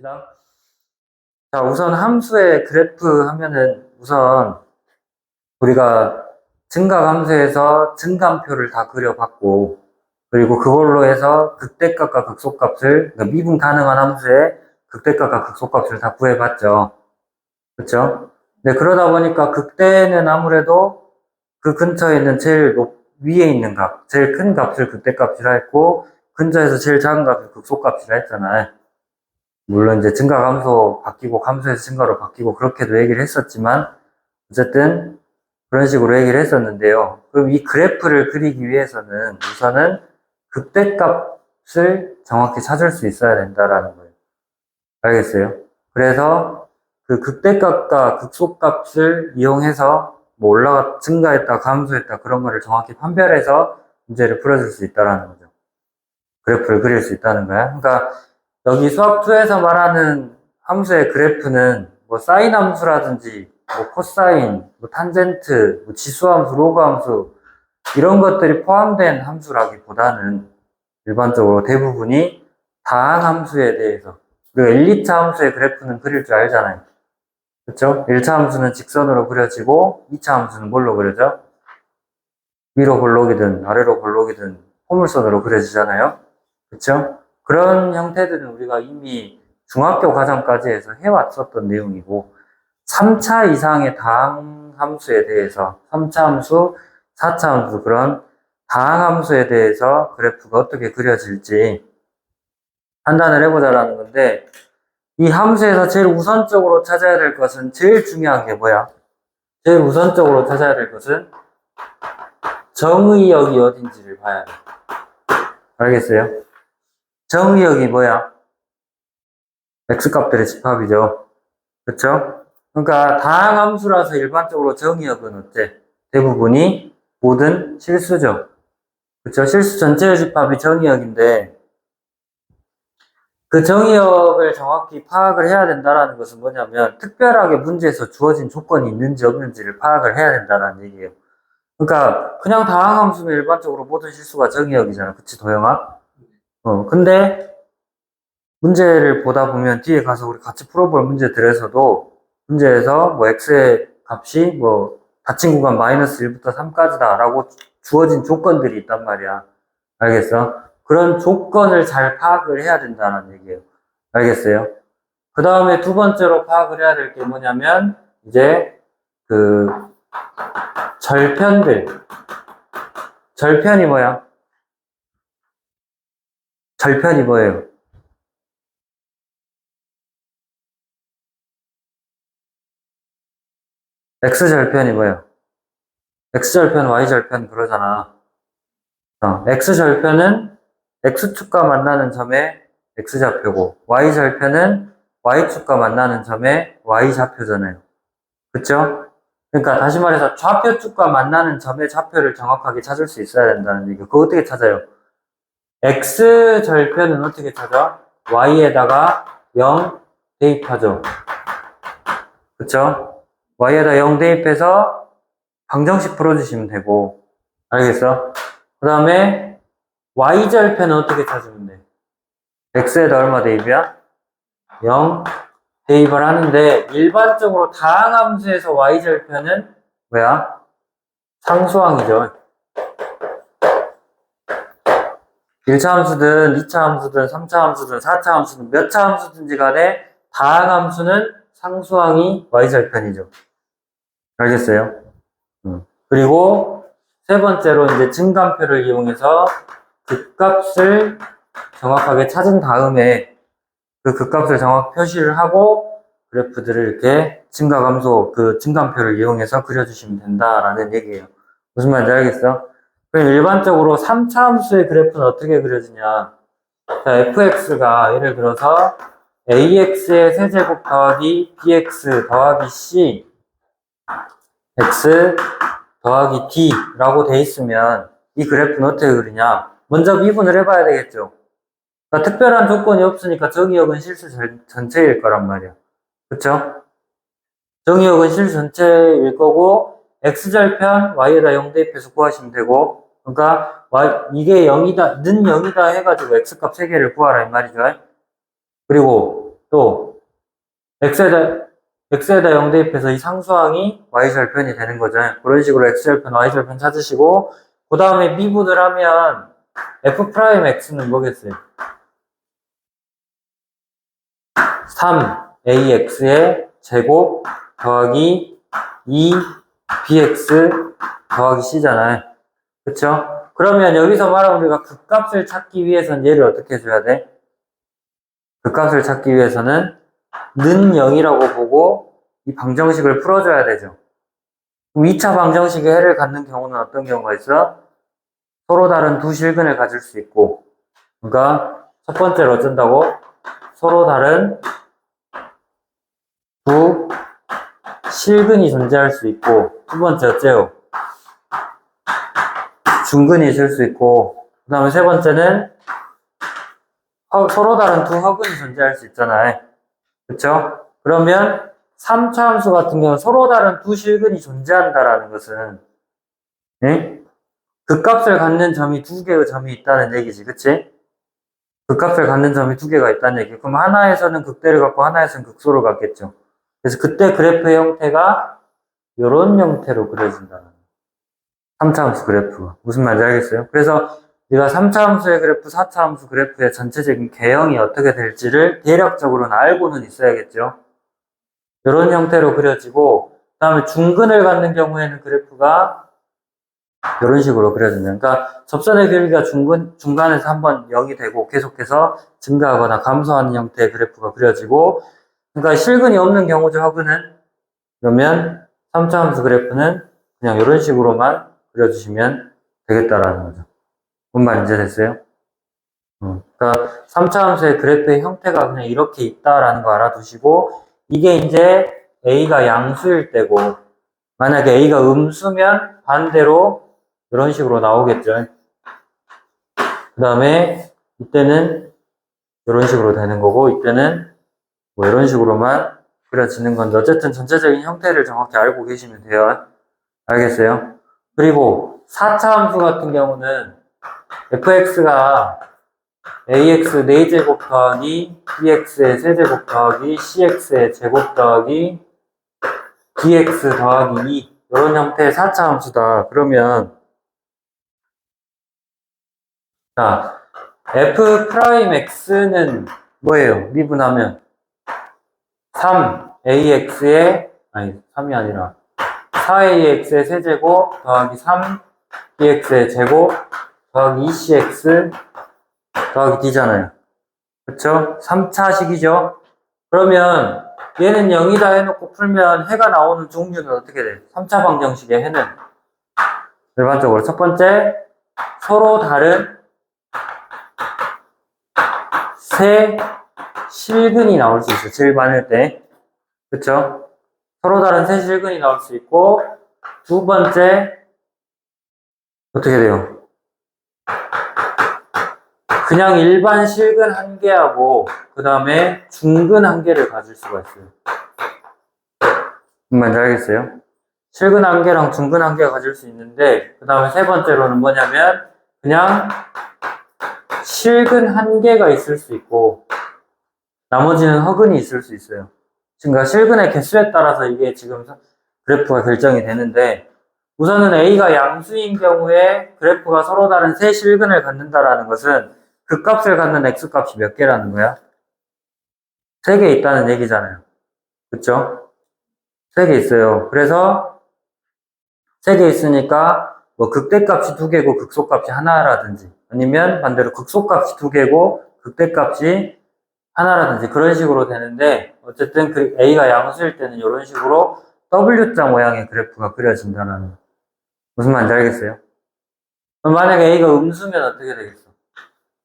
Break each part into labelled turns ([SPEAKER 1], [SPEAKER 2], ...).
[SPEAKER 1] 봅시다. 자, 우선 함수의 그래프 하면은 우선 우리가 증가함수에서 증감표를 다 그려봤고, 그리고 그걸로 해서 극대값과 극소값을, 그러니까 미분 가능한 함수의 극대값과 극소값을 다 구해봤죠. 그렇죠? 네, 그러다 보니까 극대는 아무래도 그 근처에 있는 제일 위에 있는 값, 제일 큰 값을 극대값이라 했고, 근처에서 제일 작은 값을 극소값이라 했잖아요. 물론 이제 증가함수 바뀌고 감수에서 증가로 바뀌고 그렇게도 얘기를 했었지만 어쨌든 그런 식으로 얘기를 했었는데요. 그럼 이 그래프를 그리기 위해서는 우선은 극대값을 정확히 찾을 수 있어야 된다라는 거예요. 알겠어요? 그래서 그 극대값과 극소값을 이용해서 뭐 증가했다, 감소했다 그런 거를 정확히 판별해서 문제를 풀어줄 수 있다라는 거죠. 그래프를 그릴 수 있다는 거야. 그러니까 여기 수학2에서 말하는 함수의 그래프는 뭐 사인 함수라든지 뭐 코사인, 뭐 탄젠트, 뭐 지수함수, 로그함수 이런 것들이 포함된 함수라기보다는 일반적으로 대부분이 다항함수에 대해서 그리고 1, 2차 함수의 그래프는 그릴 줄 알잖아요. 그렇죠? 1차 함수는 직선으로 그려지고 2차 함수는 뭘로 그려져? 위로 볼록이든 아래로 볼록이든 포물선으로 그려지잖아요. 그렇죠? 그런 형태들은 우리가 이미 중학교 과정까지 해서 해왔었던 내용이고 3차 이상의 다항함수에 대해서 3차 함수, 4차 함수 그런 다항함수에 대해서 그래프가 어떻게 그려질지 판단을 해보자라는 건데 이 함수에서 제일 우선적으로 찾아야 될 것은 제일 중요한 게 뭐야? 제일 우선적으로 찾아야 될 것은 정의역이 어딘지를 봐야 돼. 알겠어요? 정의역이 뭐야? x값들의 집합이죠. 그렇죠? 그러니까 다항함수라서 일반적으로 정의역은 어때? 대부분이 모든 실수죠. 그렇죠? 실수 전체의 집합이 정의역인데 그 정의역을 정확히 파악을 해야 된다는 것은 뭐냐면 특별하게 문제에서 주어진 조건이 있는지 없는지를 파악을 해야 된다는 얘기예요. 그러니까 그냥 다항함수는 일반적으로 모든 실수가 정의역이잖아. 그치 도영아? 근데 문제를 보다 보면 뒤에 가서 우리 같이 풀어볼 문제들에서도 문제에서 뭐 x의 값이 뭐 닫힌 구간 마이너스 1부터 3까지다 라고 주어진 조건들이 있단 말이야. 알겠어? 그런 조건을 잘 파악을 해야 된다는 얘기예요. 알겠어요? 그 다음에 두 번째로 파악을 해야 될 게 뭐냐면 이제 그 절편들. 절편이 뭐야? 절편이 뭐예요? x절편이 뭐예요? x절편, y절편 그러잖아. x절편은 x축과 만나는 점의 x좌표고 y절편은 y축과 만나는 점의 y좌표잖아요. 그쵸? 그러니까 다시 말해서 좌표축과 만나는 점의 좌표를 정확하게 찾을 수 있어야 된다는 얘기예요. 그거 어떻게 찾아요? x절편은 어떻게 찾아? y에다가 0 대입하죠. 그쵸? y에다 0 대입해서 방정식 풀어주시면 되고 알겠어? 그 다음에 y절편은 어떻게 찾으면 돼? x에다 얼마 대입이야? 0 대입을 하는데 일반적으로 다항함수에서 y절편은 뭐야? 상수항이죠. 1차 함수든 2차 함수든 3차 함수든 4차 함수든 몇 차 함수든지 간에 다항함수는 상수항이 y절편이죠. 알겠어요? 그리고 세 번째로 이제 증감표를 이용해서 극값을 정확하게 찾은 다음에 그 극값을 정확히 표시를 하고 그래프들을 이렇게 증가 감소 그 증감표를 이용해서 그려주시면 된다라는 얘기예요. 무슨 말인지 알겠어? 그럼 일반적으로 3차 함수의 그래프는 어떻게 그려지냐? 자, fx가 예를 들어서 ax의 세제곱 더하기 bx 더하기 c x 더하기 d라고 돼 있으면 이 그래프는 어떻게 그리냐? 먼저 미분을 해봐야 되겠죠. 그러니까 특별한 조건이 없으니까 정의역은 실수 전체일 거란 말이야. 그쵸? 정의역은 실수 전체일 거고 x절편 y에다 0 대입해서 구하시면 되고 그러니까 이게 0이다, 는 0이다 해가지고 x값 3개를 구하라 이 말이죠. 그리고 또 x에다 0 대입해서 이 상수항이 y절편이 되는 거죠. 그런 식으로 x절편, y절편 찾으시고, 그 다음에 미분을 하면 f'x는 뭐겠어요? 3ax의 제곱 더하기 2bx 더하기 c잖아요. 그쵸? 그러면 여기서 말하면 우리가 극값을 찾기 위해서는 얘를 어떻게 해줘야 돼? 극값을 찾기 위해서는 는 0이라고 보고 이 방정식을 풀어줘야 되죠. 2차 방정식의 해를 갖는 경우는 어떤 경우가 있어? 서로 다른 두 실근을 가질 수 있고, 그러니까 첫 번째로 어쩐다고? 서로 다른 두 실근이 존재할 수 있고, 두 번째 어째요? 중근이 있을 수 있고, 그 다음에 세 번째는 서로 다른 두 허근이 존재할 수 있잖아요. 그쵸? 그러면 3차 함수 같은 경우는 서로 다른 두 실근이 존재한다라는 것은, 예? 극값을 갖는 점이 두 개의 점이 있다는 얘기지, 그치? 극값을 갖는 점이 두 개가 있다는 얘기. 그럼 하나에서는 극대를 갖고 하나에서는 극소를 갖겠죠. 그래서 그때 그래프의 형태가 이런 형태로 그려진다는 거예요. 3차 함수 그래프가. 무슨 말인지 알겠어요? 그래서 네가 3차 함수의 그래프, 4차 함수 그래프의 전체적인 개형이 어떻게 될지를 대략적으로는 알고는 있어야겠죠. 이런 형태로 그려지고, 그 다음에 중근을 갖는 경우에는 그래프가 이런 식으로 그려진다. 그러니까 접선의 길이가 중간에서 한번 0이 되고 계속해서 증가하거나 감소하는 형태의 그래프가 그려지고, 그러니까 실근이 없는 경우죠, 허근은. 그러면 3차 함수 그래프는 그냥 이런 식으로만 그려주시면 되겠다라는 거죠. 뭔 말인지 됐어요? 그러니까 3차 함수의 그래프의 형태가 그냥 이렇게 있다라는 거 알아두시고, 이게 이제 A가 양수일 때고, 만약에 A가 음수면 반대로 이런 식으로 나오겠죠. 그 다음에 이때는 이런 식으로 되는 거고, 이때는 뭐 이런 식으로만 그려지는 건데, 어쨌든 전체적인 형태를 정확히 알고 계시면 돼요. 알겠어요? 그리고 4차 함수 같은 경우는 fx가 ax 4제곱 더하기 bx의 세제곱 더하기 cx의 제곱 더하기 dx 더하기 2 이런 형태의 4차 함수다. 그러면 자, f'x는 뭐예요? 미분하면 3ax의 아니 3이 아니라 4ax의 세제곱 더하기 3bx의 제곱 더하기 2cx 더하기 d잖아요. 그쵸? 3차식이죠? 그러면 얘는 0이다 해놓고 풀면 해가 나오는 종류는 어떻게 돼? 3차 방정식의 해는 일반적으로 첫 번째 서로 다른 세 실근이 나올 수 있어요. 제일 많을 때. 그쵸? 서로 다른 세 실근이 나올 수 있고, 두 번째 어떻게 돼요? 그냥 일반 실근 한 개하고 그 다음에 중근 한 개를 가질 수가 있어요. 뭔지 알겠어요? 실근 한 개랑 중근 한 개가 가질 수 있는데, 그 다음에 세 번째로는 뭐냐면 그냥 실근 한 개가 있을 수 있고 나머지는 허근이 있을 수 있어요. 그러니까 실근의 개수에 따라서 이게 지금 그래프가 결정이 되는데, 우선은 A가 양수인 경우에 그래프가 서로 다른 세 실근을 갖는다라는 것은 그 값을 갖는 X값이 몇 개라는 거야? 3개 있다는 얘기잖아요. 그쵸? 3개 있어요. 그래서 3개 있으니까 뭐 극대값이 2개고 극소값이 하나라든지, 아니면 반대로 극소값이 2개고 극대값이 하나라든지 그런 식으로 되는데, 어쨌든 그 A가 양수일 때는 이런 식으로 W자 모양의 그래프가 그려진다는, 무슨 말인지 알겠어요? 그럼 만약에 A가 음수면 어떻게 되겠어?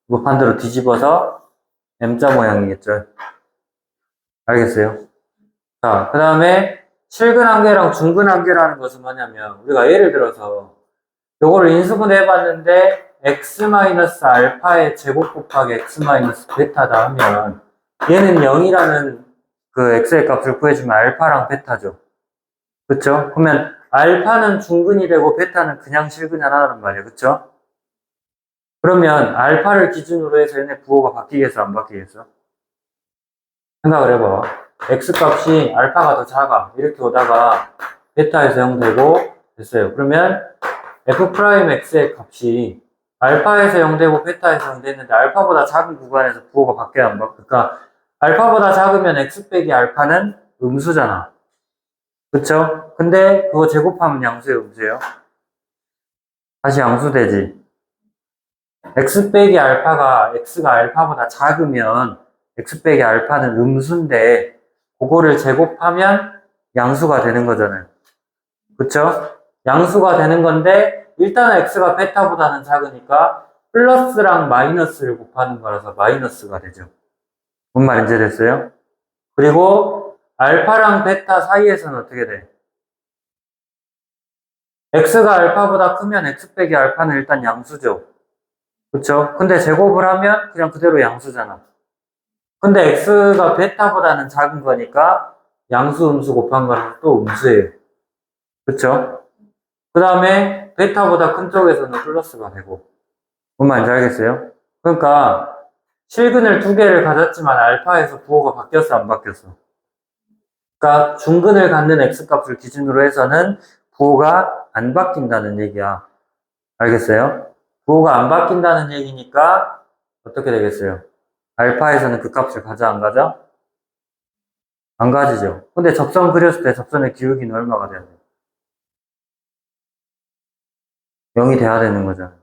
[SPEAKER 1] 이거 반대로 뒤집어서 M자 모양이겠죠? 알겠어요? 자, 그 다음에 실근 한계랑 중근 한계라는 것은 뭐냐면, 우리가 예를 들어서 요거를 인수분해 해봤는데 x-알파의 제곱 곱하기 x-베타다 하면 얘는 0이라는 그 x의 값을 구해주면 알파랑 베타죠. 그쵸? 그러면 알파는 중근이 되고 베타는 그냥 실근이 하나란 말이에요. 그쵸? 그러면 알파를 기준으로 해서 얘네 부호가 바뀌겠어, 안 바뀌겠어? 생각을 해봐. x값이 알파가 더 작아. 이렇게 오다가 베타에서 0 되고 됐어요. 그러면 f'x의 값이 알파에서 0 되고 베타에서 0 됐는데 알파보다 작은 구간에서 부호가 바뀌어야 안 바뀌어. 그러니까 알파보다 작으면 x 빼기 알파는 음수잖아. 그쵸? 근데 그거 제곱하면 양수예요, 음수예요? 다시 양수되지. x 빼기 알파가 x가 알파보다 작으면 x 빼기 알파는 음수인데 그거를 제곱하면 양수가 되는 거잖아요. 그쵸? 양수가 되는 건데 일단은 x가 베타보다는 작으니까 플러스랑 마이너스를 곱하는 거라서 마이너스가 되죠. 뭔 말인지 됐어요? 그리고 알파랑 베타 사이에서는 어떻게 돼? x가 알파보다 크면 x 빼기 알파는 일단 양수죠. 그쵸? 근데 제곱을 하면 그냥 그대로 양수잖아. 근데 x가 베타보다는 작은 거니까 양수 음수 곱한 거는 또 음수예요. 그쵸? 그 다음에 베타보다 큰 쪽에서는 플러스가 되고. 뭔 말인지 알겠어요? 그러니까 실근을 두 개를 가졌지만 알파에서 부호가 바뀌었어, 안 바뀌었어? 그러니까 중근을 갖는 x값을 기준으로 해서는 부호가 안 바뀐다는 얘기야. 알겠어요? 부호가 안 바뀐다는 얘기니까 어떻게 되겠어요? 알파에서는 그 값을 가져, 안 가져? 안 가지죠. 근데 접선 그렸을 때 접선의 기울기는 얼마가 돼야 돼요? 0이 돼야 되는 거잖아요.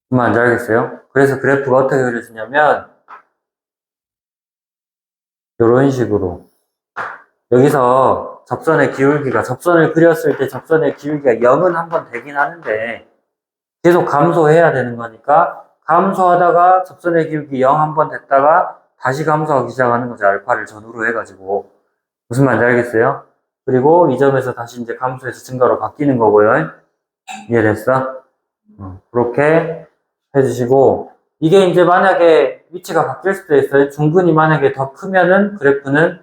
[SPEAKER 1] 무슨 말인지 알겠어요? 그래서 그래프가 어떻게 그려지냐면 이런 식으로 여기서 접선의 기울기가 접선을 그렸을 때 접선의 기울기가 0은 한번 되긴 하는데 계속 감소해야 되는 거니까 감소하다가 접선의 기울기 0 한번 됐다가 다시 감소하기 시작하는 거죠. 알파를 전후로 해가지고. 무슨 말인지 알겠어요? 그리고 이 점에서 다시 이제 감소해서 증가로 바뀌는 거고요. 이해됐어? 그렇게 해주시고 이게 이제 만약에 위치가 바뀔 수도 있어요. 중근이 만약에 더 크면은 그래프는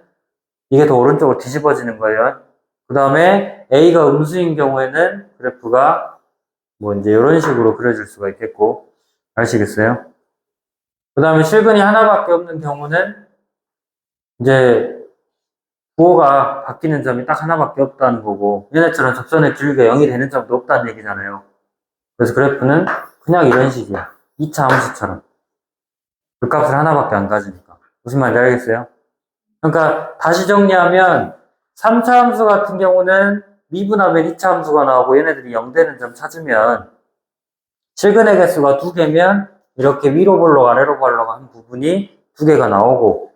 [SPEAKER 1] 이게 더 오른쪽으로 뒤집어지는 거예요. 그 다음에 A가 음수인 경우에는 그래프가 뭐 이제 이런 식으로 그려질 수가 있겠고 아시겠어요? 그 다음에 실근이 하나밖에 없는 경우는 이제 부호가 바뀌는 점이 딱 하나밖에 없다는 거고 얘네처럼 접선의 길이가 0이 되는 점도 없다는 얘기잖아요. 그래서 그래프는 그냥 이런 식이야. 2차 함수처럼. 그 값을 하나밖에 안 가지니까. 무슨 말인지 알겠어요? 그러니까 다시 정리하면 3차 함수 같은 경우는 미분하면 2차 함수가 나오고 얘네들이 0 되는 점 찾으면 실근의 개수가 2개면 이렇게 위로 볼록 아래로 볼록 한 부분이 2개가 나오고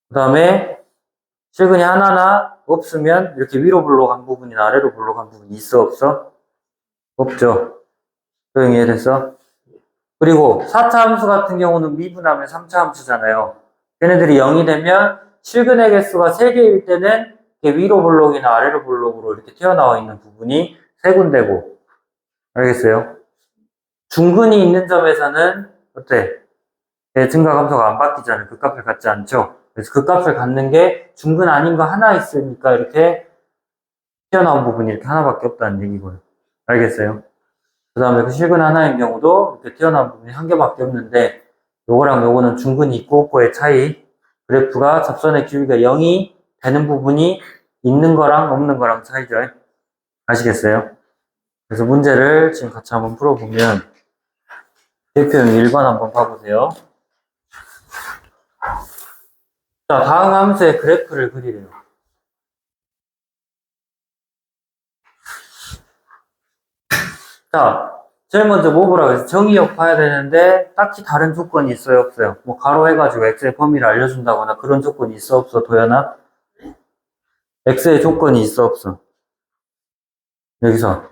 [SPEAKER 1] 그 다음에 실근이 하나나 없으면 이렇게 위로 볼록 한 부분이나 아래로 볼록 한 부분이 있어 없어? 없죠. 조용히 이해됐어? 그리고 4차 함수 같은 경우는 미분하면 3차 함수잖아요. 걔네들이 0이 되면 실근의 개수가 3개일 때는 위로 볼록이나 아래로 볼록으로 이렇게 튀어나와 있는 부분이 3군데고 알겠어요? 중근이 있는 점에서는 어때? 증가 감소가 안 바뀌잖아요. 그 값을 갖지 않죠. 그래서 그 값을 갖는 게 중근 아닌 거 하나 있으니까 이렇게 튀어나온 부분이 이렇게 하나밖에 없다는 얘기고요. 알겠어요? 그 다음에 그 실근 하나인 경우도 이렇게 튀어나온 부분이 한 개밖에 없는데 요거랑 요거는 중근이 있고 없고의 차이 그래프가 접선의 기울기가 0이 되는 부분이 있는 거랑 없는 거랑 차이죠. 아시겠어요? 그래서 문제를 지금 같이 한번 풀어보면 대표형 1번 한번 봐보세요. 자, 다음 함수의 그래프를 그리래요. 자, 제일 먼저 뭐 보라고 해서 정의역 봐야 되는데 딱히 다른 조건이 있어요, 없어요? 뭐 가로 해가지고 x의 범위를 알려준다거나 그런 조건이 있어, 없어, 도연아? x의 조건이 있어, 없어? 여기서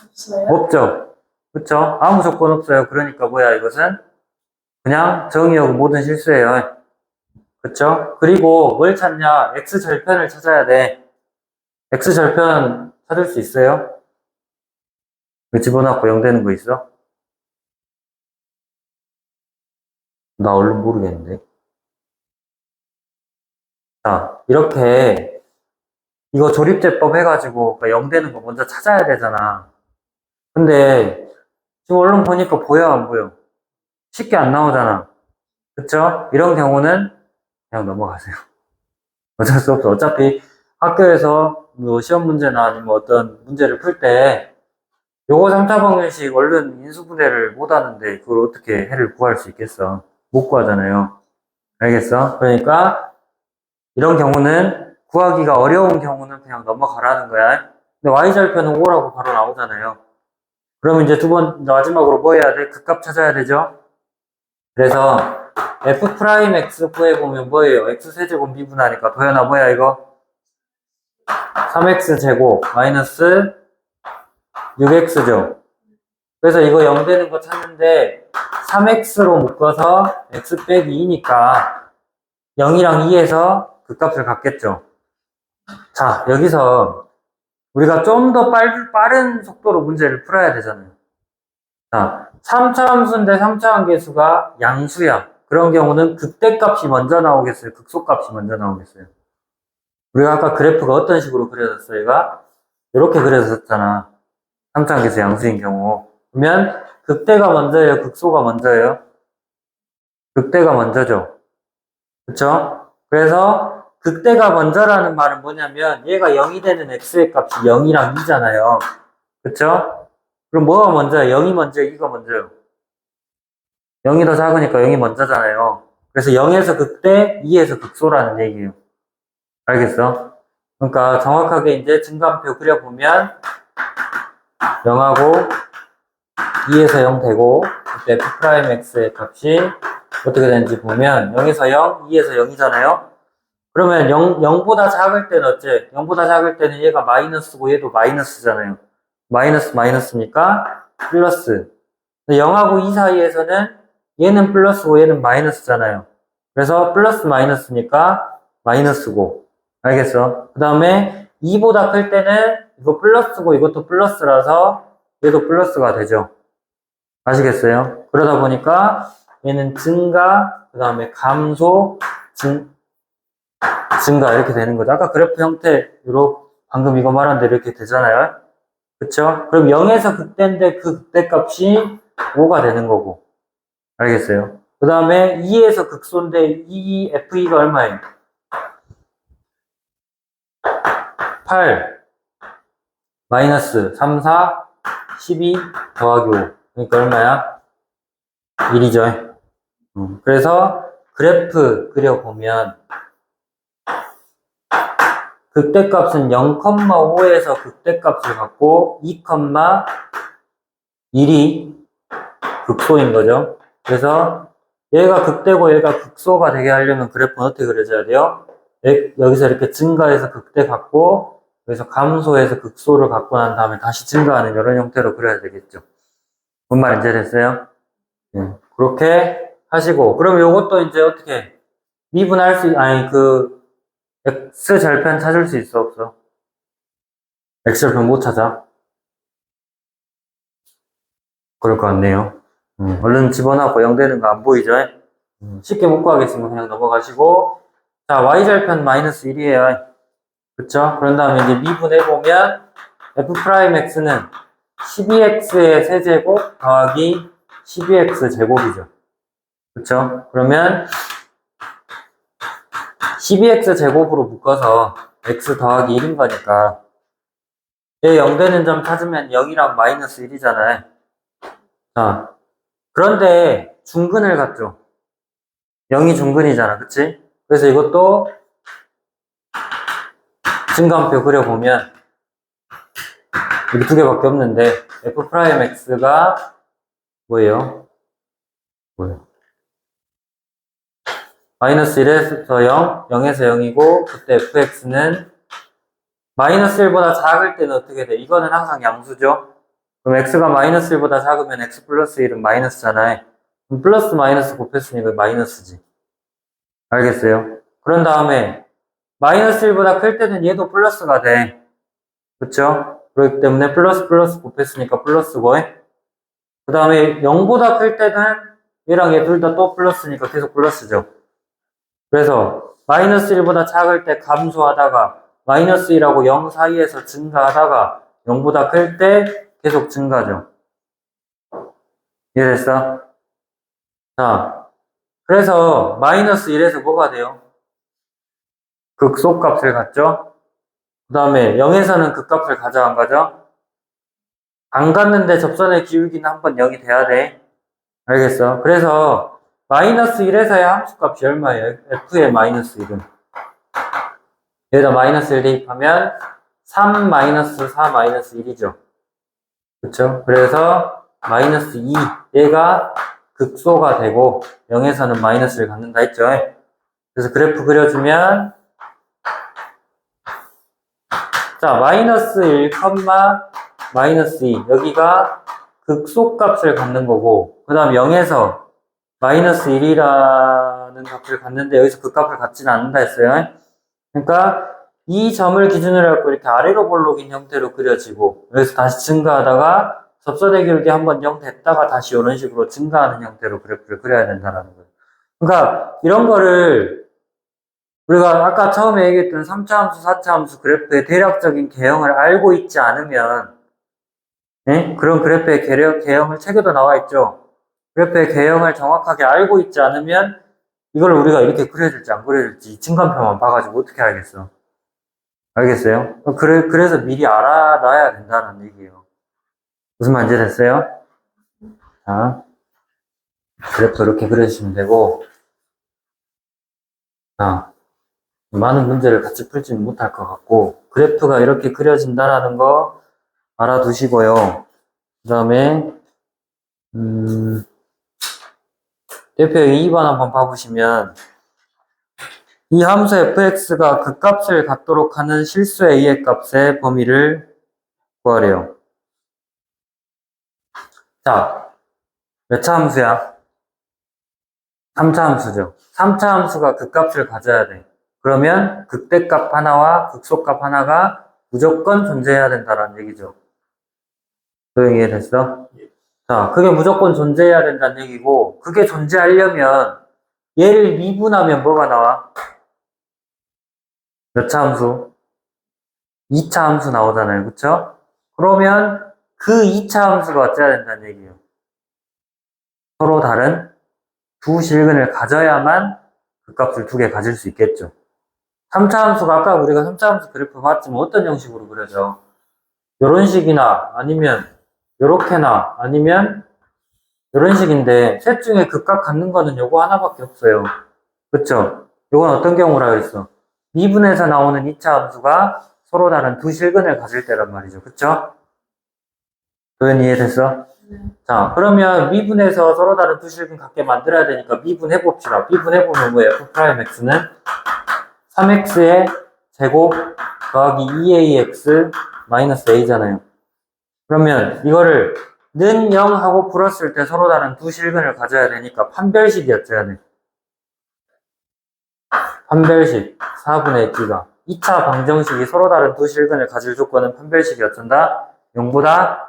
[SPEAKER 2] 없어요?
[SPEAKER 1] 없죠? 그쵸? 아무 조건 없어요. 그러니까 뭐야 이것은? 그냥 정의역 모든 실수예요. 그쵸? 그리고 뭘 찾냐? x절편을 찾아야 돼. x절편 찾을 수 있어요? 왜 집어넣고 0 되는 거 있어? 나 얼른 모르겠는데. 자, 이렇게 이거 조립제법 해가지고 0 되는 거 먼저 찾아야 되잖아. 근데 지금 얼른 보니까 보여 안 보여? 쉽게 안 나오잖아. 그쵸? 이런 경우는 그냥 넘어가세요. 어쩔 수 없어. 어차피 학교에서 뭐 시험 문제나 아니면 어떤 문제를 풀 때 요거 3차 방정식 얼른 인수분해를 못 하는데 그걸 어떻게 해를 구할 수 있겠어? 못 구하잖아요. 알겠어? 그러니까 이런 경우는 구하기가 어려운 경우는 그냥 넘어가라는 거야. 근데 y절편은 5라고 바로 나오잖아요. 그러면 이제 마지막으로 뭐 해야 돼? 극값 찾아야 되죠? 그래서 f'x 구해보면 뭐예요? x세제곱 미분하니까 도현아 뭐야 이거? 3x제곱 마이너스 6x죠. 그래서 이거 0 되는 거 찾는데 3x로 묶어서 x 빼기 2니까 0이랑 2에서 극값을 갖겠죠. 자, 여기서 우리가 좀 더 빠른 속도로 문제를 풀어야 되잖아요. 자, 3차 함수인데 3차 함계수가 양수야. 그런 경우는 극대값이 먼저 나오겠어요? 극소값이 먼저 나오겠어요? 우리가 아까 그래프가 어떤 식으로 그려졌어요? 얘가 이렇게 그려졌잖아. 3차 함계수 양수인 경우. 그러면 극대가 먼저예요? 극소가 먼저예요? 극대가 먼저죠. 그쵸? 그래서 극대가 먼저라는 말은 뭐냐면 얘가 0이 되는 x의 값이 0이랑 2잖아요. 그쵸? 그럼 뭐가 먼저예요? 0이 먼저예요? 2가 먼저예요? 0이 더 작으니까 0이 먼저잖아요. 그래서 0에서 극대, 2에서 극소라는 얘기예요. 알겠어? 그러니까 정확하게 이제 증가함표 그려보면 0하고 2에서 0 되고 그때 f'x의 값이 어떻게 되는지 보면 0에서 0, 2에서 0이잖아요. 그러면 0보다 작을 때는 어째? 0보다 작을 때는 얘가 마이너스고 얘도 마이너스잖아요. 마이너스니까 플러스. 0하고 2 사이에서는 얘는 플러스고 얘는 마이너스잖아요. 그래서 플러스 마이너스니까 마이너스고. 알겠어? 그 다음에 2보다 클 때는 이거 플러스고 이것도 플러스라서 얘도 플러스가 되죠. 아시겠어요? 그러다 보니까 얘는 증가, 그 다음에 감소, 증가 이렇게 되는 거죠. 아까 그래프 형태, 방금 이거 말한 대로 이렇게 되잖아요. 그쵸? 그럼 0에서 극대인데 그 극대값이 5가 되는 거고. 알겠어요? 그 다음에 2에서 극소인데 FE가 얼마예요? 8 마이너스 3, 4, 12 더하기 5. 그러니까 얼마야? 1이죠. 그래서 그래프 그려보면 극대값은 0,5에서 극대값을 갖고 2,1이 극소인 거죠. 그래서 얘가 극대고 얘가 극소가 되게 하려면 그래프는 어떻게 그려져야 돼요? 여기서 이렇게 증가해서 극대 갖고 여기서 감소해서 극소를 갖고 난 다음에 다시 증가하는 이런 형태로 그려야 되겠죠. 뭔 말인지 됐어요? 네. 그렇게 하시고 그럼 요것도 이제 어떻게 미분할 아니 x 절편 찾을 수 있어 없어? x 절편 못 찾아? 그럴 것 같네요. 얼른 집어넣고 0 되는 거 안 보이죠? 쉽게 못 구하겠으면 그냥 넘어가시고 자 y절편 마이너스 1이에요. 그쵸? 그런 다음에 이제 미분해보면 f'x는 12x의 세제곱 더하기 12x 제곱이죠. 그쵸? 그러면 12x 제곱으로 묶어서 x 더하기 1인 거니까 얘 0 되는 점 찾으면 0이랑 마이너스 1이잖아요. 자, 그런데 중근을 갖죠. 0이 중근이잖아. 그치? 그래서 이것도 증가함표 그려보면 여기 두 개밖에 없는데 f'x가 뭐예요? 마이너스 1에서 0, 0에서 0이고 그때 fx는 마이너스 1보다 작을 때는 어떻게 돼? 이거는 항상 양수죠? 그럼 x가 마이너스 1보다 작으면 x 플러스 1은 마이너스잖아요. 그럼 플러스 마이너스 곱했으니까 마이너스지. 알겠어요? 그런 다음에 마이너스 1보다 클 때는 얘도 플러스가 돼. 그쵸? 그렇기 때문에 플러스 플러스 곱했으니까 플러스고 그 다음에 0보다 클 때는 얘랑 얘 둘 다 또 플러스니까 계속 플러스죠. 그래서 마이너스 1보다 작을 때 감소하다가 마이너스 1하고 0 사이에서 증가하다가 0보다 클 때 계속 증가죠. 이해됐어? 자, 그래서 마이너스 1에서 뭐가 돼요? 극소값을 갖죠? 그 다음에 0에서는 극값을 가져간 거죠? 안 갔는데 접선의 기울기는 한번 0이 돼야 돼. 알겠어? 그래서 마이너스 1에서의 함수값이 얼마예요? f의 마이너스 1은. 여기다 마이너스 1 대입하면 3 마이너스 4 마이너스 1이죠. 그쵸? 그래서 마이너스 2 얘가 극소가 되고 0에서는 마이너스를 갖는다 했죠. 그래서 그래프 그려주면 자 마이너스 1, 마이너스 2 여기가 극소값을 갖는 거고 그 다음 0에서 마이너스 1이라는 값을 갖는데 여기서 그 값을 갖지는 않는다 했어요. 그러니까 이 점을 기준으로 해서 이렇게 아래로 볼록인 형태로 그려지고 여기서 다시 증가하다가 접선의 기울기 한번 0 됐다가 다시 이런 식으로 증가하는 형태로 그래프를 그려야 된다는 거예요. 그러니까 이런 거를 우리가 아까 처음에 얘기했던 3차 함수, 4차 함수 그래프의 대략적인 개형을 알고 있지 않으면 그런 그래프의 개형을 책에도 나와 있죠. 그래프의 개형을 정확하게 알고 있지 않으면 이걸 우리가 이렇게 그려줄지 안 그려줄지 증간표만 봐가지고 어떻게 알겠어? 알겠어요? 그래서 미리 알아놔야 된다는 얘기예요. 무슨 말인지 됐어요? 자, 그래프 이렇게 그려주시면 되고, 자, 많은 문제를 같이 풀지는 못할 것 같고, 그래프가 이렇게 그려진다라는 거 알아두시고요. 그 다음에, 대표 2번 한번 봐보시면, 이 함수 fx가 그 값을 갖도록 하는 실수 a의 값의 범위를 구하래요. 자, 몇 차 함수야? 3차 함수죠. 3차 함수가 그 값을 가져야 돼. 그러면 극대값 하나와 극소값 하나가 무조건 존재해야 된다는 얘기죠. 소영이 이해됐어? 자, 그게 무조건 존재해야 된다는 얘기고, 그게 존재하려면 얘를 미분하면 뭐가 나와? 몇 차 함수? 2차 함수 나오잖아요. 그쵸? 그러면 그 2차 함수가 어째야 된다는 얘기예요. 서로 다른 두 실근을 가져야만 그 값을 두 개 가질 수 있겠죠. 3차 함수가 아까 우리가 3차 함수 그래프 봤지만 어떤 형식으로 그려져? 요런 식이나 아니면 요렇게나 아니면 요런 식인데 셋 중에 극값 갖는 거는 요거 하나밖에 없어요. 그쵸? 요건 어떤 경우라 그랬어? 미분에서 나오는 2차 함수가 서로 다른 두 실근을 가질 때란 말이죠. 그쵸? 도현 이해됐어? 자, 그러면 미분에서 서로 다른 두 실근 갖게 만들어야 되니까 미분해봅시다. 미분해보면 뭐예요? F'X는 3X의 제곱 더하기 2AX 마이너스 A잖아요. 그러면 이거를 는 0 하고 풀었을 때 서로 다른 두 실근을 가져야 되니까 판별식이었어야 돼. 판별식 4분의 B가 2차 방정식이 서로 다른 두 실근을 가질 조건은 판별식이 어쩐다? 0보다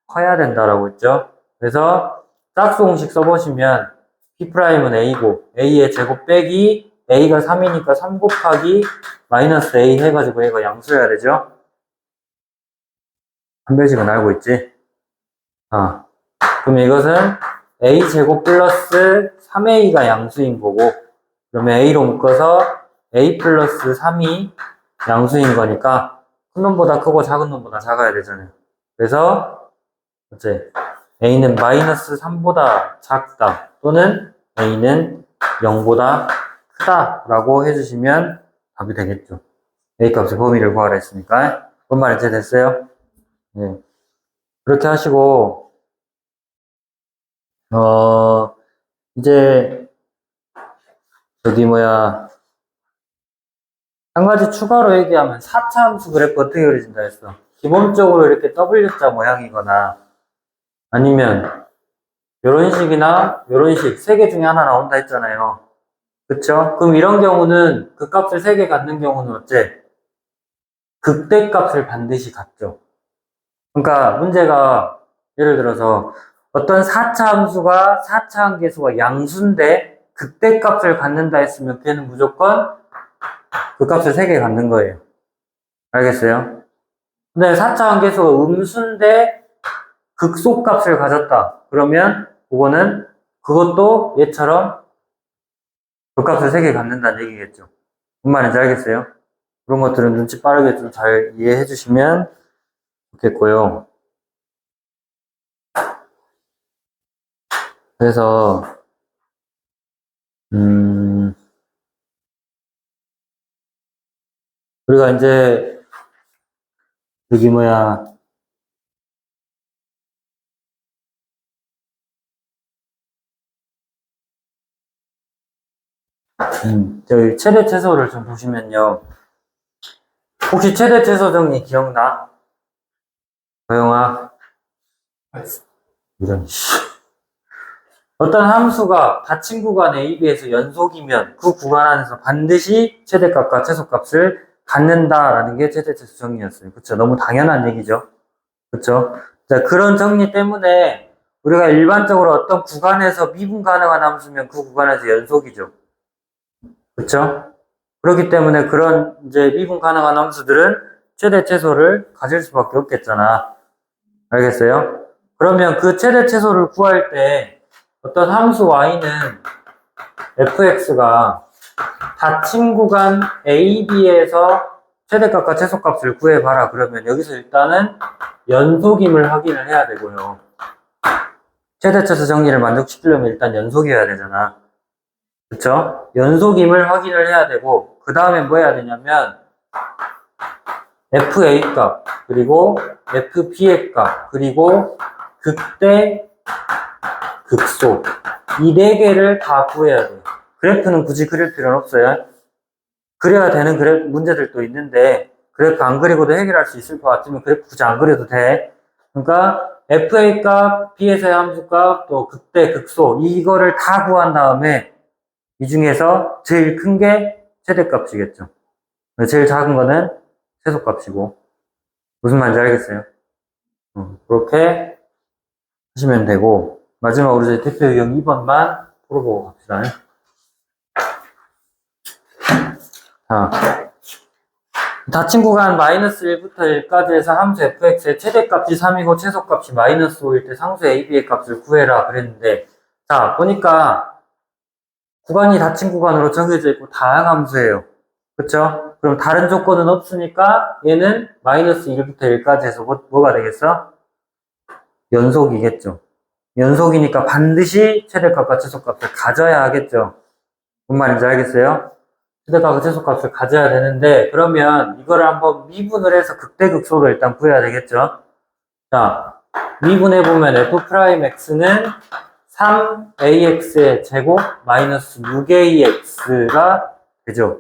[SPEAKER 1] 커야 된다라고 했죠. 그래서 짝수 공식 써보시면 P'은 A고 A의 제곱 빼기 A가 3이니까 3 곱하기 마이너스 A 해가지고 얘가 양수여야 되죠. 판별식은 알고 있지? 그럼 이것은 A제곱 플러스 3A가 양수인 거고 그러면 A로 묶어서 A 플러스 3이 양수인 거니까 큰 놈보다 크고 작은 놈보다 작아야 되잖아요. 그래서 어째 A는 마이너스 3보다 작다 또는 A는 0보다 크다 라고 해주시면 답이 되겠죠. A 값의 범위를 구하라 했으니까 뭔 말인지 됐어요? 네. 그렇게 하시고 이제 한 가지 추가로 얘기하면 4차 함수 그래프 어떻게 그려진다 했어? 기본적으로 이렇게 W자 모양이거나 아니면 이런 식이나 이런 식 세 개 중에 하나 나온다 했잖아요. 그쵸? 그럼 이런 경우는 그 값을 3개 갖는 경우는 어째? 극대값을 반드시 갖죠. 그러니까 문제가 예를 들어서 어떤 4차 함수가 4차 함계수가 양수인데 극대값을 갖는다 했으면 걔는 무조건 그 값을 3개 갖는 거예요. 알겠어요? 근데 4차 함계수가 음수인데 극소값을 가졌다. 그러면 그것도 얘처럼 그 값을 3개 갖는다는 얘기겠죠. 뭔 말인지 알겠어요? 그런 것들은 눈치 빠르게 좀 잘 이해해 주시면 좋겠고요. 그래서, 우리가 이제, 여기 뭐야, 저기 최대 최소를 좀 보시면요. 혹시 최대 최소 정리 기억나? 도영아? 이런, 씨. 어떤 함수가 닫힌 구간 AB에서 연속이면 그 구간 안에서 반드시 최대값과 최소값을 갖는다라는 게 최대 최소 정리였어요. 그쵸? 너무 당연한 얘기죠. 그쵸? 자, 그런 정리 때문에 우리가 일반적으로 어떤 구간에서 미분 가능한 함수면 그 구간에서 연속이죠. 그쵸? 그렇기 때문에 그런 이제 미분 가능한 함수들은 최대 최소를 가질 수밖에 없겠잖아. 알겠어요? 그러면 그 최대 최소를 구할 때 어떤 함수 y는 fx가 닫힌 구간 AB에서 최대값과 최소값을 구해봐라. 그러면 여기서 일단은 연속임을 확인을 해야 되고요. 최대 최소 정리를 만족시키려면 일단 연속이어야 되잖아. 그쵸? 연속임을 확인을 해야 되고 그 다음에 뭐 해야 되냐면 FA 값, 그리고 FB의 값, 그리고 극대, 극소. 이 네 개를 다 구해야 돼요. 그래프는 굳이 그릴 필요는 없어요. 그려야 되는 문제들도 있는데, 그래프 안 그리고도 해결할 수 있을 것 같으면 그래프 굳이 안 그려도 돼. 그러니까, FA 값, B에서의 함수 값, 또 극대, 극소. 이거를 다 구한 다음에, 이 중에서 제일 큰 게 최대값이겠죠. 제일 작은 거는 최소값이고. 무슨 말인지 알겠어요? 그렇게 하시면 되고, 마지막으로 저희 대표 유형 2번만 풀어보고 갑시다. 자, 닫힌 구간 마이너스 1부터 1까지 해서 함수 fx의 최대값이 3이고 최소값이 마이너스 5일 때 상수 ab의 값을 구해라 그랬는데, 자, 보니까 구간이 닫힌 구간으로 정해져 있고 다양한 함수예요. 그쵸? 그럼 다른 조건은 없으니까 얘는 마이너스 1부터 1까지 해서 뭐가 되겠어? 연속이겠죠. 연속이니까 반드시 최대값과 최소값을 가져야 하겠죠. 뭔 말인지 알겠어요? 최대값과 최소값을 가져야 되는데, 그러면 이거를 한번 미분을 해서 극대극소를 일단 구해야 되겠죠. 자, 미분해보면 f'x는 3ax의 제곱 마이너스 6ax가 되죠.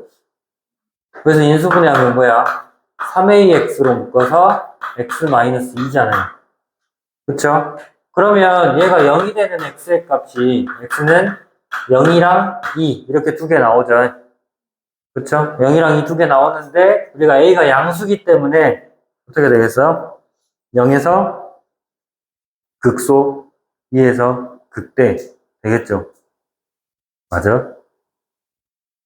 [SPEAKER 1] 그래서 인수분해하면 뭐야? 3ax로 묶어서 x 마이너스 2잖아요. 그쵸? 그러면 얘가 0이 되는 x의 값이, x는 0이랑 2 이렇게 두 개 나오죠. 그쵸? 0이랑 2 두 개 나오는데 우리가 a가 양수기 때문에 어떻게 되겠어? 0에서 극소, 2에서 극대 되겠죠? 맞아?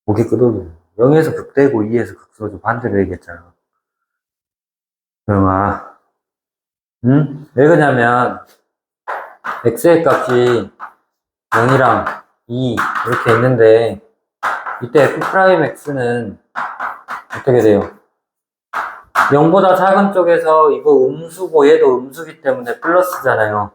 [SPEAKER 1] 고개 끄덕이. 0에서 극대고 2에서 극소죠. 반대로 얘기했잖아. 영아, 응? 왜 그러냐면 x의 값이 0이랑 2 이렇게 있는데 이때 f'x는 어떻게 돼요? 0보다 작은 쪽에서 이거 음수고 얘도 음수기 때문에 플러스잖아요.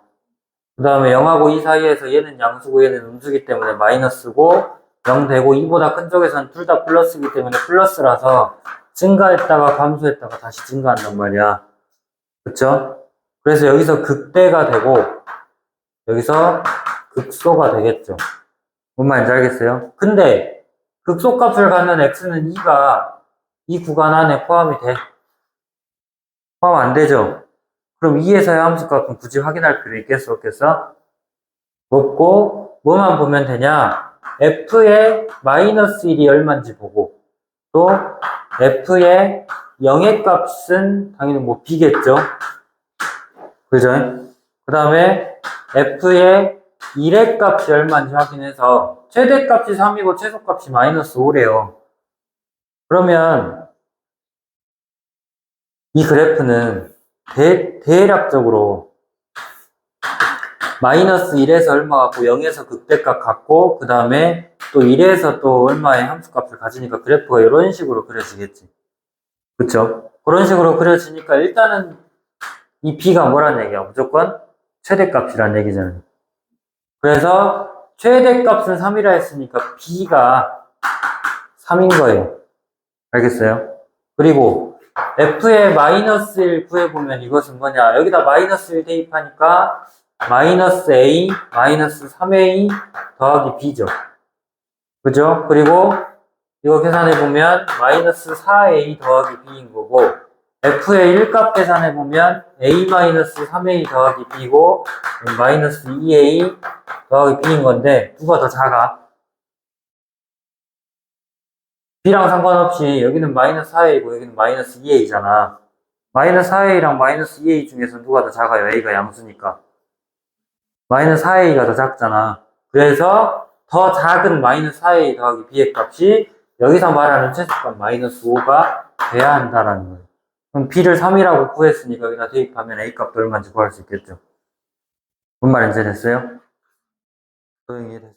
[SPEAKER 1] 그 다음에 0하고 2 사이에서 얘는 양수고 얘는 음수기 때문에 마이너스고 0 되고 2보다 큰 쪽에서는 둘 다 플러스기 때문에 플러스라서 증가했다가 감소했다가 다시 증가한단 말이야. 그쵸? 그래서 여기서 극대가 되고 여기서 극소가 되겠죠. 뭔 말인지 알겠어요? 근데 극소값을 갖는 x는 2가 이 구간 안에 포함이 돼? 포함 안 되죠? 그럼 2에서의 함수값은 굳이 확인할 필요 있겠어? 없겠어? 없고 뭐만 보면 되냐? f의 마이너스 1이 얼마인지 보고 또 f의 0의 값은 당연히 뭐 b겠죠? 그죠? 그 다음에 f의 1의 값이 얼마인지 확인해서 최대값이 3이고 최소값이 마이너스 5래요. 그러면 이 그래프는 대략적으로 마이너스 1에서 얼마 같고 0에서 극대값 같고 그 다음에 또 1에서 또 얼마의 함수값을 가지니까 그래프가 이런 식으로 그려지겠지. 그쵸? 그런 식으로 그려지니까 일단은 이 b가 뭐란 얘기야? 무조건 최대값이란 얘기잖아요. 그래서 최대값은 3이라 했으니까 b가 3인 거예요. 알겠어요? 그리고 f의 마이너스 1 구해보면 이것은 뭐냐? 여기다 마이너스 1 대입하니까 마이너스 a 마이너스 3a 더하기 b죠. 그죠? 그리고 이거 계산해보면 마이너스 4a 더하기 b인 거고 f의 1값 계산해보면 a-3a 더하기 b고 마이너스 2a 더하기 b인 건데 누가 더 작아? b랑 상관없이 여기는 마이너스 4a고 여기는 마이너스 2a잖아. 마이너스 4a랑 마이너스 2a 중에서 누가 더 작아요? a가 양수니까. 마이너스 4a가 더 작잖아. 그래서 더 작은 마이너스 4a 더하기 b의 값이 여기서 말하는 최소값 마이너스 5가 돼야 한다라는 거예요. 그럼 b를 3이라고 구했으니까 여기다 대입하면 a 값도 얼마인지 구할 수 있겠죠. 뭔 말인지 됐어요? 소영이 됐어요.